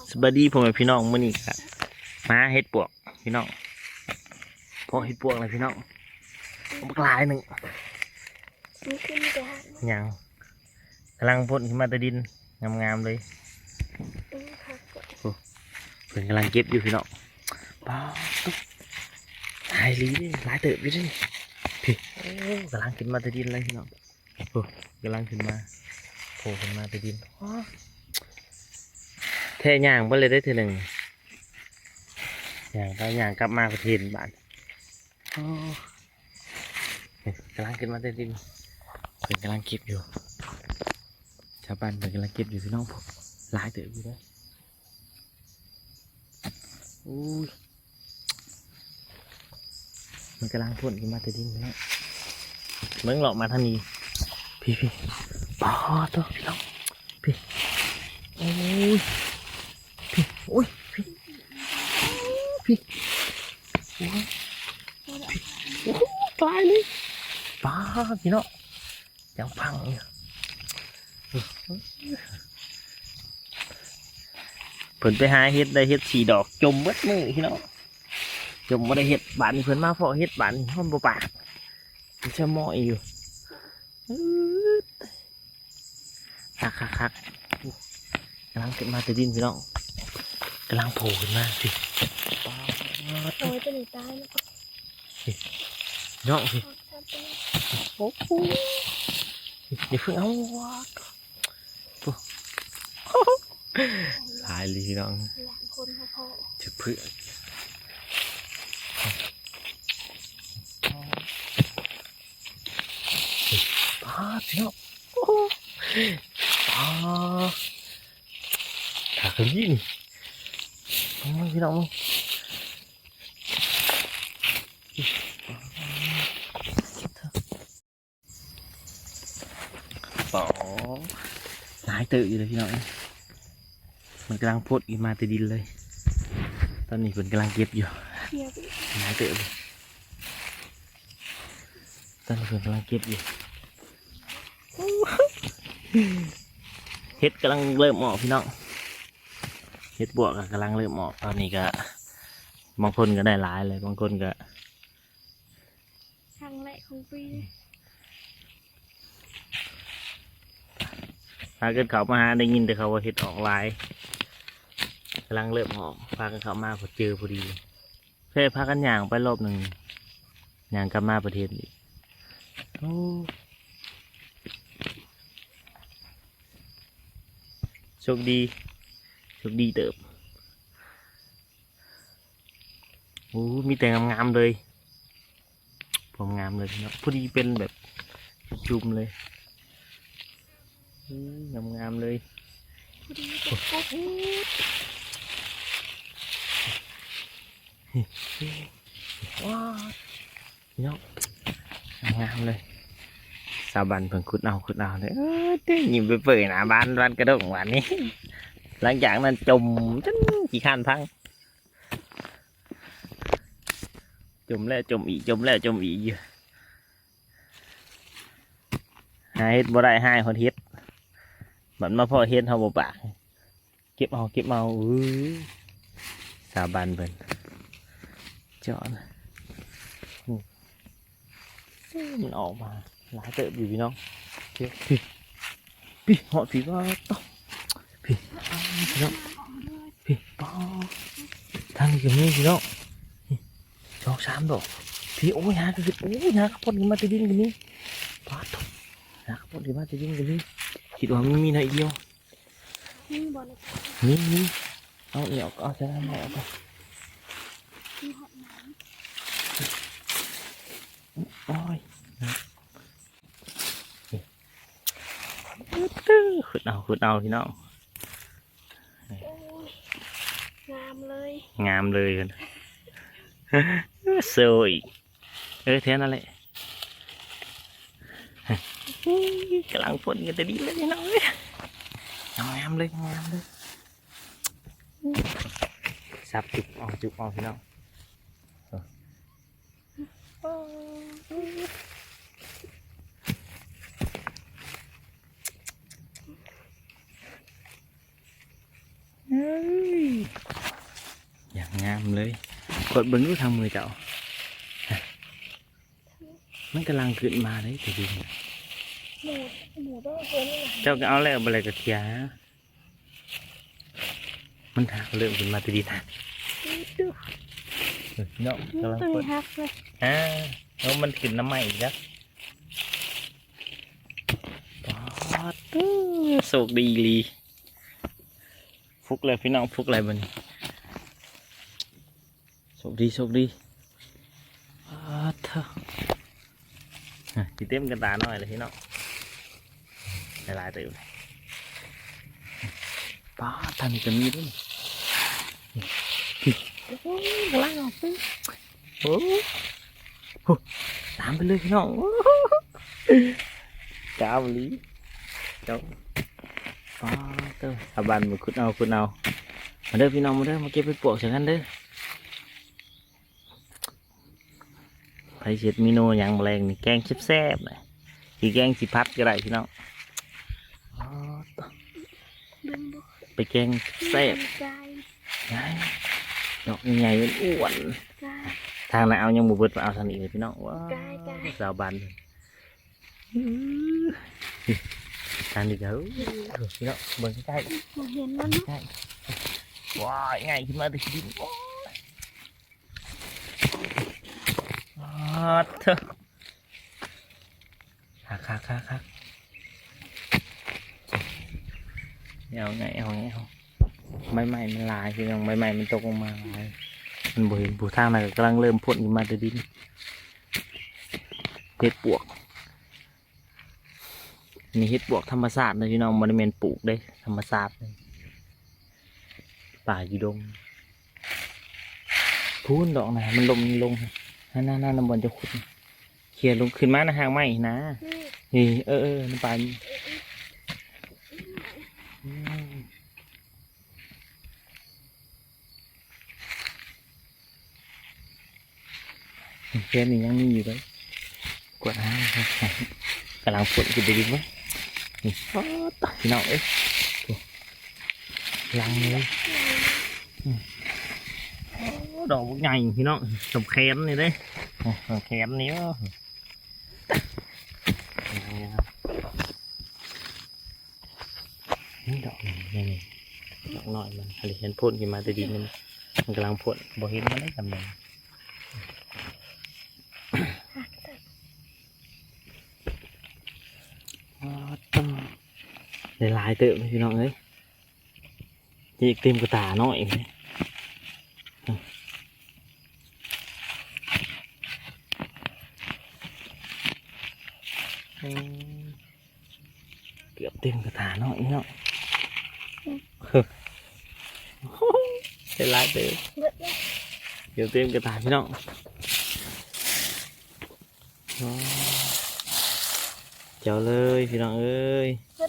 สวัสดีพ่อแม่พี่น้องมื้อนี้ครับมาเฮ็ดปวกพี่น้องเพาะเฮ็ดปวกเลยพี่น้องบักหลายหนึ่งยังกำลังพ่นขึ้นมาแต่ดินงามๆเลยโอ้เพิ่นกำลังเก็บอยู่พี่น้องป้าตุ๊กหลายลีนี่หลายเติบอยู่ดิพี่โอ้กำลังขึ้นมาแต่ดินเลยพี่น้องโอ้กำลังขึ้นมาโผล่ขึ้นมาแต่ดินแท่ย่างไปเลยได้ทีหนึ่งย่างไปย่างกลับมาประเทศบ้านกำลังขึ้นมาได้ดินเป็นกำลังเก็บอยู่ชาวบ้านเป็นกำลังเก็บอยู่พี่น้องผมหลายเติบอยู่ด้วยมันกำลังพ่นขึ้นมาได้ดินนะเมื่อหลอกมาท่านี้พี่ปอตัวพี่น้องพี่โอ้ยพี่โอ้ยพี่โอ้ยโอ้ตายเลยป้าพี่น้องยังพังอยู่เพิ่นไปหาเห็ดได้เห็ดสีดอกจมเบิดมือพี่น้องจมบ่ได้เห็ดบานเพิ่นมาเพาะเห็ดบานห้องบ่ปากมันจะมอยอยู่คักกำลังขึ้นมาแต่ดินพี่น้องกำลังโผล่ขึ้นมาสิโอ้ยจะหนีตายแล้วน้องสิโอ้โหอย่าเพิ่งเอาวะตายเลยพี่น้องหลายคนพอจะเพื่อป้าพี่น้องป้าขาขึ้นยี่นี่พี่น้องป๋อหลายตื่นอยู่เลยพี่น้องมันกำลังพดอีมาแต่ดินเลยตอนนี้คนกำลังเก็บอยู่หลายตื่นเลยตอนนี้คนกำลังเก็บอยู่เฮ็ดกำลังเริ่มออกพี่น้องเฮ็ดบวกกำลังเริ่มออกตอนนี้ก็บางคนก็ได้หลายเลยบางคนก็ครั้งแรกของปีถ้าเกิดเขามาหาได้ยินแต่เขาว่าเฮ็ดออกหลายกำลังเริ่มออกพากันเข้ามาพอเจอพอดีเพื่อพากันย่างไปรอบหนึ่งย่างกลับมาประเทศอีกโชคดีเติบมีแต่งามๆเลยผมงามเลยนะพอดีเป็นแบบจุ่มเลยงามเลยพอดีแบบปุ๊บว้าวเนาะงามเลยสาบันเพิ่งขุดเอาเลยยิ้มไปเปิดหน้าบ้านกระดงวันนี้หลังจากนั้นจมจนกี่ขั้นพังจมแล้วจมอีกอยู่หาเฮ็ดบ่ได้ให้คนเฮ็ดบัดมาพ่อเฮ็ดเขาบ่ปากเก็บเอาสาบันเพิ่นจอดมันออกมาหลายเติบอยู่พี่น้องพี่เหาะผีว่าต้องพี่น้องพี่ป้อทางนี้ก็มีพี่น้องช่อง3ดอกพี่โอ้ยหาคือโอ้ยหาข้าวโพดกันมาจะดิ้นกันนี่ป้าตุ๊กหาข้าวโพดกันมาจะดิ้นกันนี่คิดว่ามีหน่อยเดียวนี่บอลนี่เอาเอี่ยวเอาใส่น้ำเอาไปโอ้ยขุดเอาพี่น้องงามเลยกันสวยแท้นั่นแหละกำลังพ่นกันแต่ดีเลยพี่น้องงามเลยสับจุกเอาพี่น้อง เลยกดเบิ้งดูทางมือเจ้ามันกำลังขึ้นมาเลยแต่ดิน หมูต้องตัวนี้ เจ้าก็เอาแล้วอะไรก็เคลียร์มันถากเริ่มขึ้นมาแต่ดิน ดู เนาะกำลัง ตัว ก นี้ ด ฮักเลย แล้วมันขึ้นน้ำใหม่อีกแล้วป๊าดโชคดีลีฟุกเลยพี่น้องฟุกอะไรบ้างโชคดีเถอะจีเต็มกันตาหน่อยเลยพี่น้องหลายๆตื่นป้าทำจะมีด้วย กำลังออกไป โอ้โหตามไปเลยพี่น้องจ้าวลีเจ้าป้าเต้อาบันมาขุดเอามาเด้อพี่น้องมาเด้อมาเก็บไปปลวกเสียกันเด้อไผ่เช็ดมิโนยังแมลงนี่แกงแซ่บๆเลยสีแกงสีพัดก็ได้พี่น้อง ดึงดู ไปแกงแซ่บ กาย ดอกใหญ่ๆอ้วน กาย ทางไหนเอายังบุบเบิดมาเอาทางนี้เลยพี่น้องว้าว กาย สาวบันทางนี้ก็พี่น้องเบิ่งใกล้ หมูเห็นแล้ว ๆ เนาะ ใกล้ว้ายง่ายขึ้นมาดิดินเถอะคักเอาไงใบไม้มันลายพี่น้องใบไม้มันตกลงมาลายมันบ่เห็นผู้ทางไหนกำลังเริ่มพ่นขึ้นมาแต่ดินเห็ดปวกนี่เห็ดปวกธรรมชาตินะพี่น้องมันเป็นปลูกได้ธรรมชาติเลยป่าอยู่ดงพูนดอกนะมันลงนั่นน้ำบอลจะขุดเคลียร์ลงขึ้นมานะหางไม้นะนี่น้ำปลาแค่นี้ยังมีอยู่เลยกวาดน้ำกำลังฝนกินได้ดีมั้ยนี่ต่อพี่น้องเอ้ยลังเลยดอกใหญ่พี่น้องสมแขนนี่เด้สมแขนนี้นี่ดอกนี่ดอกหน่อยมันอะไรเห็นพ่นขึ้นมาแต่ดินมันกำลังพ่นบ่เห็นมันได้จำเลยหลายเติมพี่น้องเอ้ยจีเต็มกระตาหน่อยเลยเกือบเต็มกระตาหน่อยเนาะหลายเติมเกือบเต็มกระตาพี่น้องเจ้าเลยพี่น้องเอ้ย เฮ้